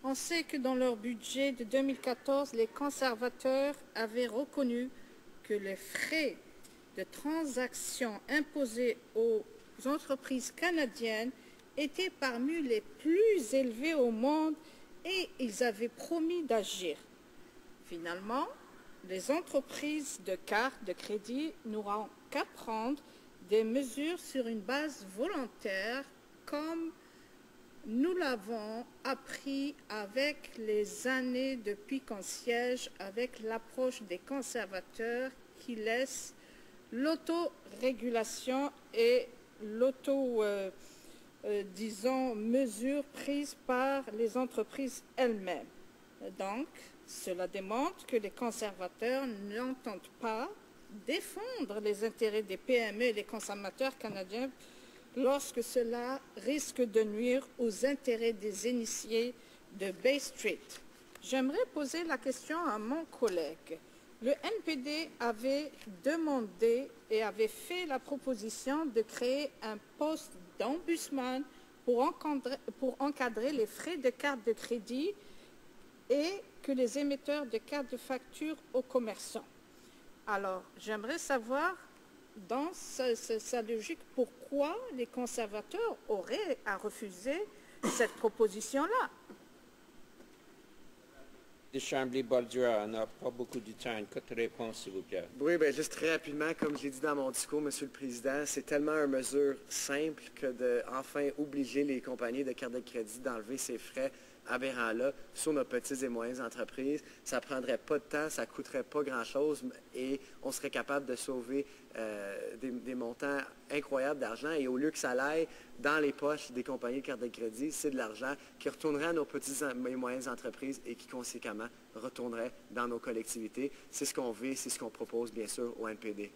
On sait que dans leur budget de 2014, les conservateurs avaient reconnu que les frais de transaction imposés aux entreprises canadiennes étaient parmi les plus élevés au monde et ils avaient promis d'agir. Finalement, les entreprises de cartes de crédit n'auront qu'à prendre des mesures sur une base volontaire comme nous l'avons appris avec les années depuis qu'on siège avec l'approche des conservateurs qui laissent l'autorégulation et disons, mesures prises par les entreprises elles-mêmes. Donc, cela démontre que les conservateurs n'entendent pas défendre les intérêts des PME et des consommateurs canadiens lorsque cela risque de nuire aux intérêts des initiés de Bay Street. J'aimerais poser la question à mon collègue. Le NPD avait demandé et avait fait la proposition de créer un poste d'ombudsman pour encadrer les frais de carte de crédit et que les émetteurs de cartes de facture aux commerçants. Alors, j'aimerais savoir, dans sa logique, pourquoi les conservateurs auraient à refuser cette proposition-là. De Chambly-Baldura, on n'a pas beaucoup de temps. Une courte réponse, s'il vous plaît. Oui, bien, juste très rapidement, comme je l'ai dit dans mon discours, Monsieur le Président, c'est tellement une mesure simple que de enfin obliger les compagnies de cartes de crédit d'enlever ces frais aberrants-là sur nos petites et moyennes entreprises. Ça ne prendrait pas de temps, ça ne coûterait pas grand-chose et on serait capable de sauver des montants incroyables d'argent. Et au lieu que ça aille dans les poches des compagnies de cartes de crédit, c'est de l'argent qui retournerait à nos petites et moyennes entreprises et qui, conséquemment, retournerait dans nos collectivités. C'est ce qu'on veut, c'est ce qu'on propose, bien sûr, au NPD.